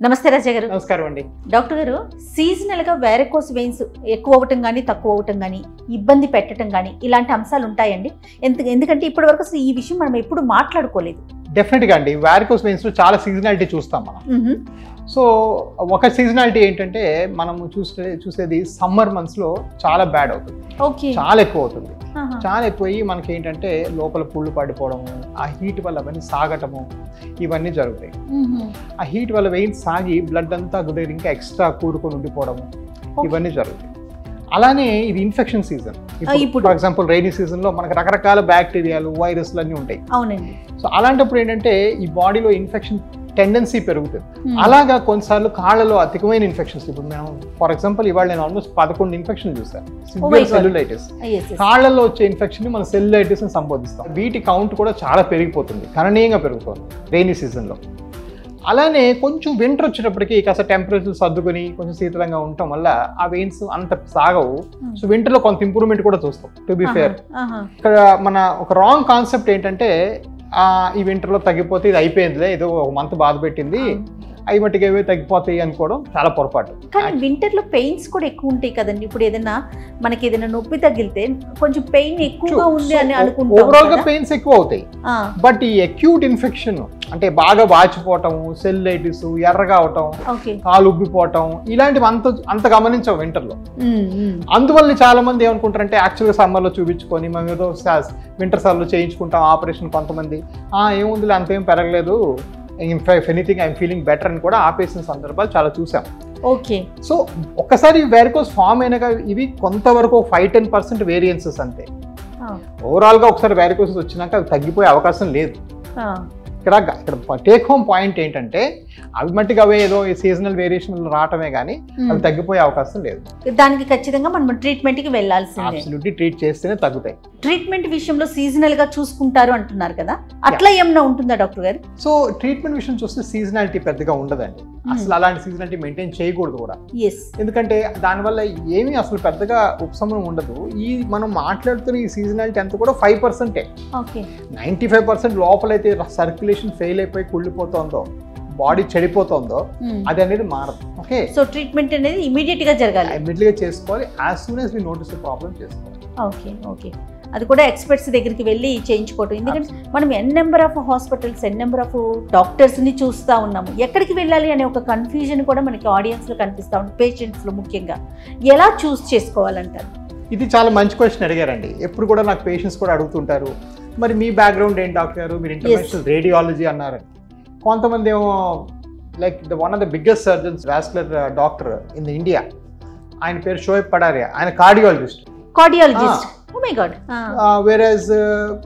నమస్తే రాజా గారు. నమస్కారం అండి. డాక్టర్ గారు, సీజనల్ గా వారికోస్ వెయిన్స్ ఎక్కువ అవటం కానీ తక్కువ అవటం కానీ ఇబ్బంది పెట్టడం కానీ ఇలాంటి అంశాలు ఉంటాయండి? ఎందుకంటే ఇప్పటి వరకు అసలు ఈ విషయం మనం ఎప్పుడు మాట్లాడుకోలేదు. డెఫినెట్ గా అండి, వారికోస్ వెయిన్స్ లో చాలా సీజనాలిటీ చూస్తాం మనం. సో ఒక సీజనాలిటీ ఏంటంటే మనం చూసేది సమ్మర్ మంత్స్ లో చాలా బ్యాడ్ అవుతుంది, చాలా ఎక్కువ అవుతుంది. చాలా ఎక్కువయ్యి మనకి ఏంటంటే లోపల పుళ్ళు పడిపోవడము, ఆ హీట్ వల్ల అవన్నీ సాగటము, ఇవన్నీ జరుగుతాయి. ఆ హీట్ వల్ల వెయిన్స్ సాగి బ్లడ్ అంతా దగ్గర ఇంకా ఎక్స్ట్రా కూరుకొని ఉండిపోవడము, ఇవన్నీ జరుగుతాయి. అలానే ఇది ఇన్ఫెక్షన్ సీజన్. ఇప్పుడు ఫర్ ఎగ్జాంపుల్ రైనీ సీజన్ లో మనకు రకరకాల బ్యాక్టీరియాలు, వైరస్లు అన్నీ ఉంటాయి. అవునండి. సో అలాంటప్పుడు ఏంటంటే ఈ బాడీలో ఇన్ఫెక్షన్ టెండెన్సీ పెరుగుతుంది. అలాగా కొన్నిసార్లు కాళ్ళలో అధికమైన ఇన్ఫెక్షన్స్, ఇప్పుడు మేము ఫర్ ఎగ్జాంపుల్ ఇవాళ నేను ఆల్మోస్ట్ 11 ఇన్ఫెక్షన్ చూసాను. సివియర్ సెల్యులైటిస్, కాళ్ళల్లో వచ్చే ఇన్ఫెక్షన్ ని మనం సెల్యులైటిస్ అని సంబోధిస్తాం. వీటి కౌంట్ కూడా చాలా పెరిగిపోతుంది, గణనీయంగా పెరుగుతుంది రైనీ సీజన్లో. అలానే కొంచెం వింటర్ వచ్చేటప్పటికి కాస్త టెంపరేచర్ సర్దుకొని కొంచెం శీతలంగా ఉండటం వల్ల ఆ వెయిన్స్ అంత సాగవు. సో వింటర్ లో కొంత ఇంప్రూవ్మెంట్ కూడా చూస్తాం. టు బి ఫేర్, ఇక్కడ మన ఒక రాంగ్ కాన్సెప్ట్ ఏంటంటే ఈ వింటర్ లో తగ్గిపోతే ఇది అయిపోయిందిలే, ఏదో ఒక మంత్ బాధ పెట్టింది, అవి మట్టికి ఏవో తగ్గిపోతాయి అనుకోవడం చాలా పొరపాటు. కానీ వింటర్ లో పెయిన్స్ కూడా ఎక్కువ ఉంటాయి కదండి. ఇప్పుడు మనకి ఏదైనా నొప్పి తగిలితే కొంచెం పెయిన్ ఎక్కువగా ఉంది అని అనుకుంటాం. ఓవరాల్ గా పెయిన్స్ ఎక్కువ అవుతాయి. బట్ ఈ అక్యూట్ ఇన్ఫెక్షన్ అంటే బాగా వాచిపోవటం, సెల్యులైటిస్, ఎర్రగా అవటం, కాలు ఉబ్బిపోవటం, ఇలాంటివి అంత గమనించాం వింటర్ లో. అందువల్ల చాలా మంది ఏమనుకుంటారంటే యాక్చువల్గా సమ్మర్ లో చూపించుకొని మేము ఏదో వింటర్ సమ్మర్ లో చేయించుకుంటాం ఆపరేషన్. కొంతమంది ఏముందిలే అంతేం పెరగలేదు, if anything I'm feeling better అని కూడా ఆపేసిన సందర్భాలు చాలా చూసాం. ఓకే. సో ఒక్కసారి వారికోస్ ఫామ్ అయినాక ఇవి కొంతవరకు 5-10% వేరియన్సెస్ అంతే. ఓవరాల్ గా ఒకసారి వారికోస్ వచ్చినాక అవి తగ్గిపోయే అవకాశం లేదు. ఇక్కడ టేక్ హోమ్ పాయింట్ ఏంటంటే అవి మట్టిగా అవే ఏదో సీజనల్ వేరియేషన్ రావటమే కానీ అవి తగ్గిపోయే అవకాశం లేదు. దానికి ఖచ్చితంగా మనం ట్రీట్మెంట్ కి వెళ్ళాల్సిందే. అబ్సల్యూట్లీ ట్రీట్ చేస్తేనే తగ్గుతాయి. ట్రీట్మెంట్ విషయంలో సీజనల్ గా చూసుకుంటారు అంటున్నారు కదా, అట్లా ఏమన్నా ఉంటుందా డాక్టర్ గారు? సో ట్రీట్మెంట్ విషయం చూస్తే సీజనాలిటీ పెద్దగా ఉండదండి. అసలు అలాంటి సీజనాలిటీ మెయింటైన్ చేయకూడదు కూడా. ఎందుకంటే దానివల్ల ఏమీ అసలు పెద్దగా ఉపశమనం ఉండదు. మనం మాట్లాడుతున్న ఈ సీజనాలిటీ అంతా కూడా 5%. 95% లోపలైతే సర్క్యులేషన్ ఫెయిల్ అయిపోయి కుళ్ళిపోతుందో, బాడీ చెడిపోతుందో అది అనేది మారదు. ఓకే. సో ట్రీట్మెంట్ అనేది ఇమీడియట్ గా జరగాలి, ఇమీడియట్ గా చేసుకోవాలి. As soon as we notice the problem చేసుకోవాలి. ఓకే. అది కూడా ఎక్స్పర్ట్స్ దగ్గరికి వెళ్ళి చేయించుకోవటం. ఎందుకంటే మనం N number of hospitals, N number of doctors ని చూస్తూ ఉన్నాము. ఎక్కడికి వెళ్ళాలి అనే ఒక కన్ఫ్యూజన్ కూడా మనకి ఆడియన్స్ లో కనిపిస్తూ ఉంటుంది, పేషెంట్స్ లో ముఖ్యంగా. ఎలా చూస్ చేసుకోవాలంటారు? ఇది చాలా మంచి క్వశ్చన్ అడిగారండి. ఎప్పుడు కూడా నాకు పేషెంట్స్ కూడా అడుగుతుంటారు, మరి మీ బ్యాక్గ్రౌండ్ ఏంటి డాక్టర్ గారు, మీరు ఇంటర్నేషనల్ రేడియాలజీ అన్నారు. కొంతమంది ఏమో like one of the biggest surgeons, vascular doctor in India, ఆయన పేరు షోయబ్ పడారియా, ఆయన కార్డియాలజిస్ట్. Oh my God. వేరేజ్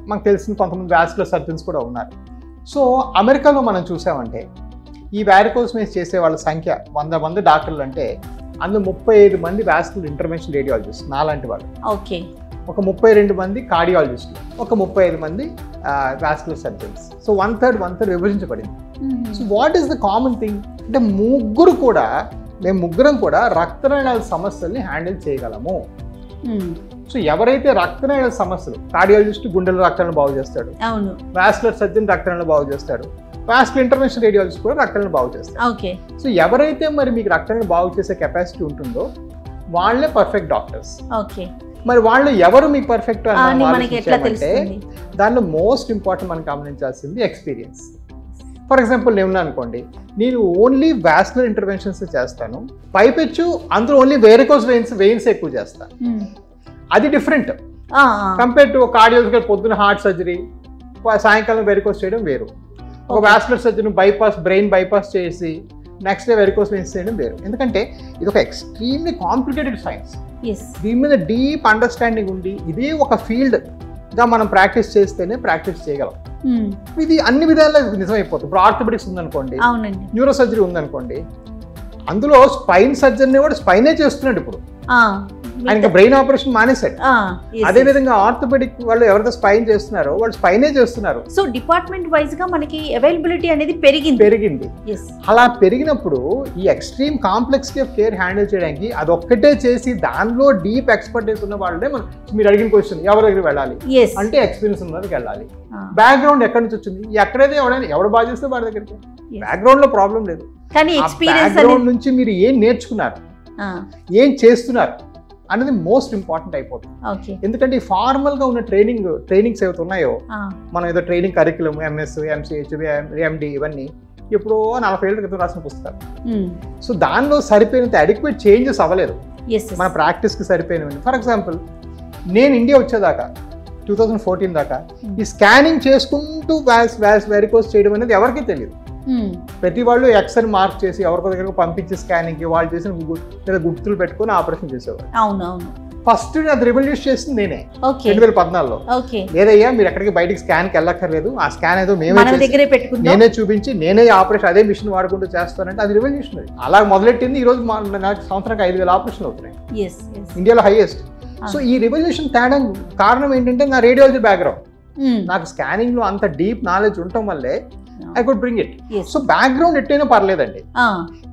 మనకు తెలిసిన కొంతమంది వాస్కులర్ సర్జన్స్ కూడా ఉన్నారు. సో అమెరికాలో మనం చూసామంటే ఈ వారికోస్ వెయిన్స్ చేసే వాళ్ళ సంఖ్య 100 మంది డాక్టర్లు అంటే అందులో 35 మంది వాస్కులర్ ఇంటర్వెన్షన్ రేడియాలజిస్ట్ నాలాంటి వాళ్ళు. ఓకే. ఒక 32 మంది కార్డియాలజిస్టులు, ఒక 35 మంది వాస్కులర్ సర్జన్స్. సో 1/3 విభజించబడింది. So what is the common thing అంటే మేము ముగ్గురం కూడా రక్తనాళాల సమస్యల్ని హ్యాండిల్ చేయగలము. సో ఎవరైతే రక్తనాళాల సమస్యలు, కార్డియాలజిస్ట్ గుండెల రక్తాలను బాగు చేస్తాడు, వాస్కులర్ సర్జన్ రక్తనాళాలను బాగు చేస్తాడు, వాస్కులర్ ఇంటర్వెన్షన్ రేడియాలజిస్ట్ కూడా రక్తనాళాలను బాగు చేస్తాడు. సో ఎవరైతే మరి మీకు రక్తనాళాలను బాగు చేసే కెపాసిటీ ఉంటుందో వాళ్ళే పర్ఫెక్ట్ డాక్టర్స్. మరి వాళ్ళు ఎవరు మీకు పర్ఫెక్ట్ అంటే దానిలో మోస్ట్ ఇంపార్టెంట్ మనం గమనించాల్సింది ఎక్స్పీరియన్స్. ఫర్ ఎగ్జాంపుల్ నేను అనుకోండి, నేను ఓన్లీ వాస్కులర్ ఇంటర్వెన్షన్స్ చేస్తాను, పైపెచ్చు అందులో ఓన్లీ వారికోస్ వెయిన్స్ ఎక్కువ చేస్తాను. అది డిఫరెంట్ కంపేర్ టు కార్డియాలజికల్ పొద్దున హార్ట్ సర్జరీ, సాయంకాలం వారికోస్ చేయడం వేరు. ఒక వాస్కులర్ సర్జన్ బ్రెయిన్ బైపాస్ చేసి నెక్స్ట్ డే వారికోస్ వెయిన్స్ చేయడం వేరు. ఎందుకంటే ఇది ఒక ఎక్స్ట్రీమ్లీ కాంప్లికేటెడ్ సైన్స్. దీని మీద డీప్ అండర్స్టాండింగ్ ఉండి ఇదే ఒక ఫీల్డ్ గా మనం ప్రాక్టీస్ చేస్తేనే ప్రాక్టీస్ చేయగలం. ఇది అన్ని విధాలుగా నిజమైపోతుంది. ఇప్పుడు ఆర్థోపెడిక్స్ ఉందనుకోండి, న్యూరో సర్జరీ ఉందనుకోండి, అందులో స్పైన్ సర్జన్ కూడా స్పైనే చేస్తున్నాడు. ఇప్పుడు ఆయన బ్రెయిన్ ఆపరేషన్ మానేశాడు. అదే విధంగా ఆర్థోపెడిక్ వాళ్ళు ఎవరైతే స్పైన్ చేస్తున్నారో వాళ్ళు స్పైనే చేస్తున్నారు. సో డిపార్ట్మెంట్ వైజ్ గా మనకి అవైలబిలిటీ అనేది పెరిగింది. అలా పెరిగినప్పుడు ఈ extreme complexity of care handle చేయడానికి అదొక్కటే చేసి దానిలో డీప్ ఎక్స్పర్టైజ్ ఉన్న వాళ్ళే మీరు అడిగిన క్వశ్చన్ ఎవరి దగ్గర వెళ్ళాలి అంటే ఎక్స్పీరియన్స్ ఉన్న దగ్గరికి వెళ్ళాలి. బ్యాక్గ్రౌండ్ ఎక్కడి నుంచి వచ్చింది, ఎక్కడైతే ఎవరు బాగా చేస్తే వాడి దగ్గరికి. బ్యాక్గ్రౌండ్ లో ప్రాబ్లం లేదు. కానీ ఎక్స్పీరియన్స్ బ్యాక్గ్రౌండ్ నుంచి మీరు ఏం నేర్చుకున్నారు, ఏం చేస్తున్నారు అనేది మోస్ట్ ఇంపార్టెంట్ అయిపోతుంది. ఓకే. ఎందుకంటే ఈ ఫార్మల్ గా ఉన్న ట్రైనింగ్స్ ఏవైతే ఉన్నాయో, మనం ఏదో ట్రైనింగ్ కరికులం ఎంఎస్, ఎంసీహెచ్, ఎండి ఇవన్నీ ఎప్పుడో 40 ఏళ్ల క్రితం రాసిన పుస్తకాలు. సో దానిలో సరిపోయినంత అడిక్వేట్ చేంజెస్ అవ్వలేదు మన ప్రాక్టీస్ కి సరిపోయినవి. ఫర్ ఎగ్జాంపుల్, నేను ఇండియా వచ్చేదాకా 2014 దాకా ఈ స్కానింగ్ చేసుకుంటూ వెరికోస్ చేయడం అనేది ఎవరికీ తెలియదు. ప్రతి వాళ్ళు ఎక్స్ అని మార్క్ చేసి ఎవరికో దగ్గరకు పంపించి స్కానింగ్ కి వాళ్ళు చేసిన గుర్తులు పెట్టుకుని ఆపరేషన్ చేసేవారు. అవునవును. ఫస్ట్ అది రివల్యూట్ చేసింది నేనే 2014లో. లేదయ్యా మీరు ఎక్కడికి బయటికి స్కాన్ కి వెళ్ళక్కర్లేదు, ఆ స్కాన్ ఏదో నేనే చూపించి నేనే ఆపరేషన్ అదే మిషన్ వాడుకుంటూ చేస్తానంటే అది రివల్యూషనరీ. అలా మొదలెట్టింది. ఈ రోజు నాకు సంవత్సరానికి 5,000 ఆపరేషన్లు అవుతున్నాయి, ఇండియాలో హైయెస్ట్. సో ఈ రివల్యూషన్ తేడా కారణం ఏంటంటే నా రేడియాలజీ బ్యాక్గ్రౌండ్. నాకు స్కానింగ్ లో అంత డీప్ నాలెడ్జ్ ఉండటం వల్లే I could bring it. So background ఎట్టైనా పర్లేదండి,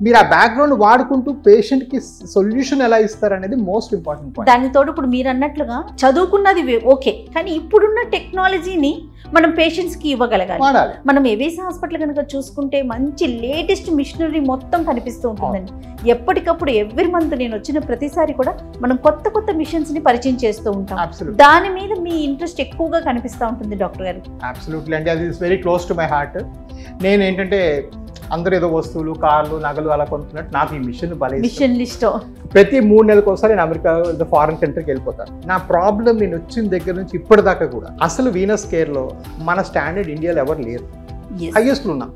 మీరు ఆ బ్యాక్గ్రౌండ్ వాడుకుంటూ పేషెంట్ కి సొల్యూషన్ ఎలా ఇస్తారు అనేది మోస్ట్ ఇంపార్టెంట్ పాయింట్. దానితో ఇప్పుడు మీరు అన్నట్లుగా చదువుకున్నది ఓకే, కానీ ఇప్పుడున్న టెక్నాలజీని మనం పేషెంట్స్ కి ఇవ్వగలగాలి. మనం ఏవేస్ హాస్పిటల్ కనుక చూసుకుంటే మంచి లేటెస్ట్ మిషనరీ మొత్తం కనిపిస్తూ ఉంటుందండి. ఎప్పటికప్పుడు ఎవ్రీ మంత్ నేను వచ్చిన ప్రతిసారి కూడా మనం కొత్త కొత్త మిషన్స్ ని పరిచయం చేస్తూ ఉంటాం. దాని మీద మీ ఇంట్రెస్ట్ ఎక్కువగా కనిపిస్తూ ఉంటుంది డాక్టర్ గారు. అబ్సల్యూట్లీ అండి, అది is very close to my heart. నేను ఏంటంటే అందరూ ఏదో వస్తువులు, కార్లు, నగలు అలా కొనుక్కున్నట్టు నాకు ఈ మిషన్ లిస్ట్ ప్రతి 3 నెలలకు ఒకసారి నేను అమెరికా ఫారెన్ కంట్రీకి వెళ్ళిపోతాను. నా ప్రాబ్లం నేను వచ్చిన దగ్గర నుంచి ఇప్పటిదాకా కూడా అసలు వీనస్ కేర్ లో మన స్టాండర్డ్ ఇండియాలో ఎవరు లేరు. హైయెస్ట్ ఉన్నాం.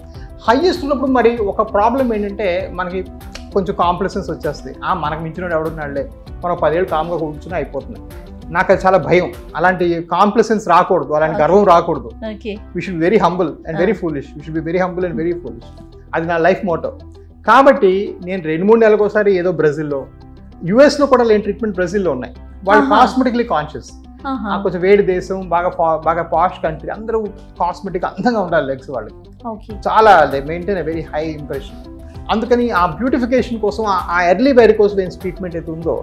హైయెస్ట్ ఉన్నప్పుడు మరి ఒక ప్రాబ్లం ఏంటంటే మనకి కొంచెం కాంప్లెసెన్స్ వచ్చేస్తుంది. మనకు మించిన ఎవడున్నాడులే, మనం 10 ఏళ్ళు కామ్గా కూర్చుని అయిపోతుంది. నాకు అది చాలా భయం. అలాంటి కాంప్లెసెన్స్ రాకూడదు, అలాంటి గర్వం రాకూడదు. We should very humble and very foolish. We should be very humble and very foolish. అది నా లైఫ్ మోటో. కాబట్టి నేను 2-3 నెలలకు ఒకసారి ఏదో బ్రెజిల్లో, యుఎస్లో కూడా లేని ట్రీట్మెంట్ బ్రెజిల్లో ఉన్నాయి. వాళ్ళు కాస్మెటిక్లీ కాన్షియస్. కొంచెం వేడి దేశం, బాగా పాష్ కంట్రీ, అందరూ కాస్మెటిక్ అందంగా ఉండాలి లెగ్స్ వాళ్ళకి. చాలా they maintain a very high impression. అందుకని ఆ బ్యూటిఫికేషన్ కోసం ఆ ఎర్లీ వెరికోస్ వెయిన్స్ ట్రీట్మెంట్ అయితే ఉందో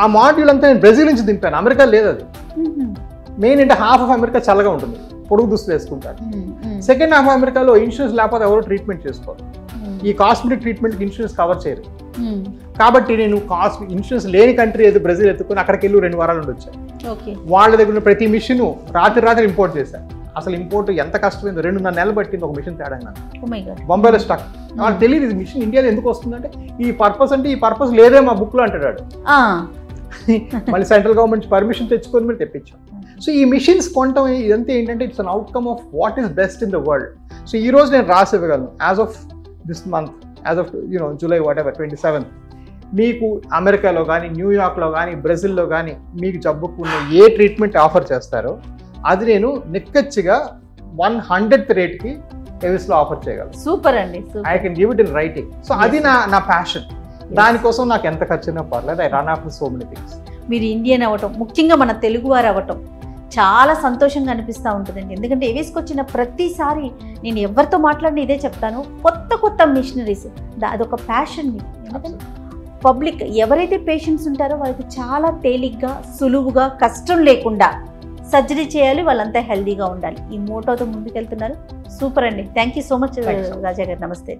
ఆ మాడ్యూల్ అంతా నేను బ్రెజిల్ నుంచి దింపాను. అమెరికా లేదు అది. మెయిన్ అంటే హాఫ్ ఆఫ్ అమెరికా చల్లగా ఉంటుంది, పొడుగు దుస్తులు వేసుకుంటారు. సెకండ్ హాఫ్ అమెరికాలో ఇన్సూరెన్స్ లేకపోతే ఎవరు ట్రీట్మెంట్ చేసుకోరు. ఈ కాస్మెటిక్ ట్రీట్మెంట్ ఇన్సూరెన్స్ కవర్ చేయరు. కాబట్టి నేను ఇన్సూరెన్స్ లేని కంట్రీ ఏదో బ్రెజిల్ ఎత్తుకుని అక్కడికి వెళ్ళి 2 వారాలు ఉండి వచ్చాను. వాళ్ళ దగ్గర ప్రతి మిషన్ రాత్రి ఇంపోర్ట్ చేశాను. అసలు ఇంపోర్ట్ ఎంత కష్టమైందో, 2.5 నెలలు పట్టింది ఒక మిషన్ తేడా. బొంబాయిలో స్టక్. వాళ్ళకి తెలియదు ఇది మిషన్ ఇండియాలో ఎందుకు వస్తుందంటే ఈ పర్పస్ అంటే ఈ పర్పస్ లేదే మా బుక్ లో అంటాడు. మళ్ళీ సెంట్రల్ గవర్నమెంట్ పర్మిషన్ తెచ్చుకొని మీరు తెప్పించాం. సో ఈ మిషన్స్ కొనటం ఇదంతా ఏంటంటే it's an outcome of what is best in the world. So ఈ రోజు నేను రాసి ఇవ్వగలను as of this month, as of July 27th మీకు అమెరికాలో కానీ, న్యూయార్క్లో కానీ, బ్రెజిల్లో కానీ మీకు జబ్బుకున్న ఏ ట్రీట్మెంట్ ఆఫర్ చేస్తారో అది నేను నిక్కచ్చిగా 100th రేట్కి ఎవిస్లో ఆఫర్ చేయగలను. సూపర్ అండి. I can give it in writing. So అది నా ప్యాషన్. దానికోసం నాకు ఎంత ఖర్చున్నా పర్లేదు. I run after so many things. మీరు ఇండియన్ అవ్వటం, ముఖ్యంగా మన తెలుగువారు అవ్వటం చాలా సంతోషంగా అనిపిస్తూ ఉంటుందండి. ఎందుకంటే ఏవేస్కి వచ్చిన ప్రతిసారి నేను ఎవరితో మాట్లాడిన ఇదే చెప్తాను, కొత్త మిషనరీస్. అదొక ప్యాషన్. ఎందుకంటే పబ్లిక్ ఎవరైతే పేషెంట్స్ ఉంటారో వాళ్ళకి చాలా తేలిగ్గా, సులువుగా, కష్టం లేకుండా సర్జరీ చేయాలి, వాళ్ళంతా హెల్దీగా ఉండాలి. ఈ మోటోతో ముందుకెళ్తున్నారు. సూపర్ అండి. థ్యాంక్ యూ సో మచ్ రాజా గారు. నమస్తే.